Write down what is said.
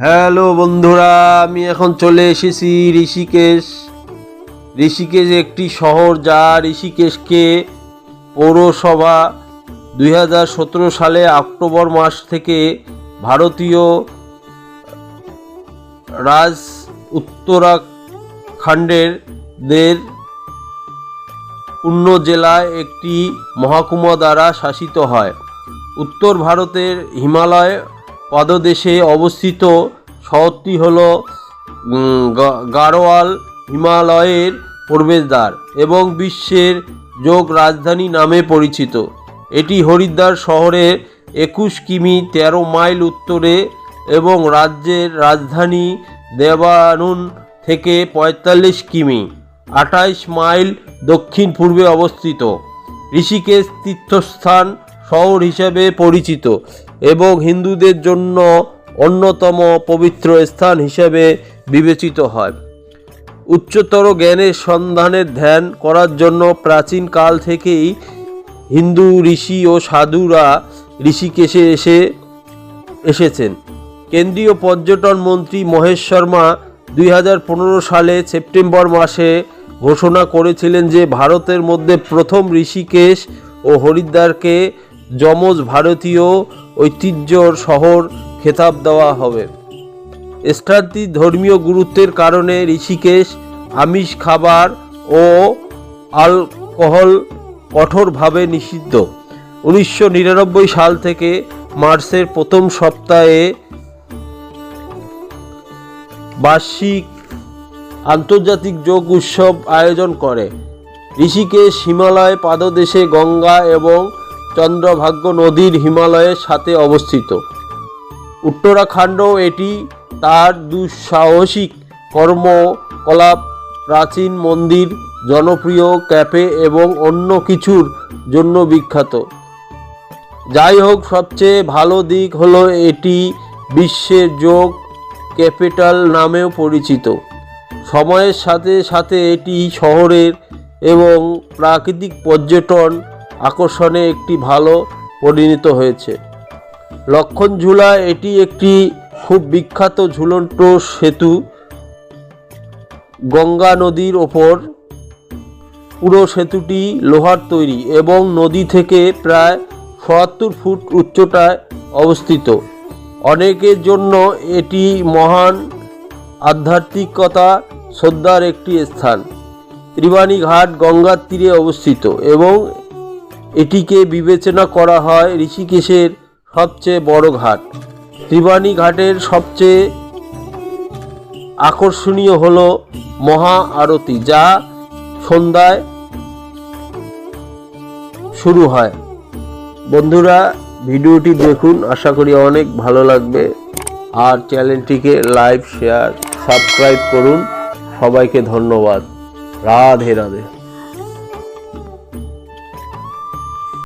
Hello বন্ধুরা, আমি এখন চলে এসেছি ঋষিকেশ। ঋষিকেশ একটি শহর যা ঋষিকেশকে পৌরসভা 2017 সালে অক্টোবর মাস থেকে ভারতীয় রাজ উত্তরাখণ্ডের পূর্ণ জেলায় একটি মহকুমা দ্বারা শাসিত হয়। উত্তর ভারতের হিমালয় পাদদেশে অবস্থিত শহরটি হল গাড়োয়াল হিমালয়ের প্রবেশদ্বার এবং বিশ্বের যোগ রাজধানী নামে পরিচিত। এটি হরিদ্বার শহরের 21 কিমি 13 মাইল উত্তরে এবং রাজ্যের রাজধানী দেবানুন থেকে 45 কিমি 28 মাইল দক্ষিণ পূর্বে অবস্থিত। ঋষিকেশ তীর্থস্থান শহর হিসেবে পরিচিত এবং হিন্দুদের জন্য অন্যতম পবিত্র স্থান হিসেবে বিবেচিত হয়। উচ্চতর জ্ঞানের সন্ধানের ধ্যান করার জন্য প্রাচীন কাল থেকেই হিন্দু ঋষি ও সাধুরা ঋষিকেশে এসেছেন। কেন্দ্রীয় পর্যটন মন্ত্রী মহেশ শর্মা 2015 সালে সেপ্টেম্বর মাসে ঘোষণা করেছিলেন যে ভারতের মধ্যে প্রথম ঋষিকেশ ও হরিদ্বারকে যমজ ভারতীয় ঐতিহ্যর শহর খেতাব দেওয়া হবে। স্থানটির ধর্মীয় গুরুত্বের কারণে ঋষিকেশ আমিষ খাবার ও অ্যালকোহল কঠোরভাবে নিষিদ্ধ। 1999 সাল থেকে মার্চের প্রথম সপ্তাহে বার্ষিক আন্তর্জাতিক যোগ উৎসব আয়োজন করে। ঋষিকেশ হিমালয় পাদদেশে গঙ্গা এবং চন্দ্রভাগ্য নদীর হিমালয়ের সাথে অবস্থিত। উত্তরাখণ্ড এটি তার দুঃসাহসিক কর্মকলাপ, প্রাচীন মন্দির, জনপ্রিয় ক্যাফে এবং অন্য কিছুর জন্য বিখ্যাত। যাই হোক, সবচেয়ে ভালো দিক হলো এটি বিশ্বের যোগ ক্যাপিটাল নামেও পরিচিত। সময়ের সাথে সাথে এটি শহরের এবং প্রাকৃতিক পর্যটন আকর্ষণে একটি ভালো পরিণত হয়েছে। লক্ষণ ঝুলা এটি একটি খুব বিখ্যাত ঝুলন্ত সেতু গঙ্গা নদীর ওপর। পুরো সেতুটি লোহার তৈরি এবং নদী থেকে প্রায় ৭৪ ফুট উচ্চতায় অবস্থিত। অনেকের জন্য এটি মহান আধ্যাত্মিকতা শ্রদ্ধার একটি স্থান। ত্রিবাণী ঘাট গঙ্গার তীরে অবস্থিত এবং এটিকে বিবেচনা করা হয় ঋষিকেশের সবচেয়ে বড় ঘাট। ত্রিবাণী ঘাটের সবচেয়ে আকর্ষণীয় হল মহা আরতি, যা সন্ধ্যায় শুরু হয়। বন্ধুরা, ভিডিওটি দেখুন, আশা করি অনেক ভালো লাগবে। আর চ্যানেলটিকে লাইক, শেয়ার, সাবস্ক্রাইব করুন। সবাইকে ধন্যবাদ। রাধে রাধে।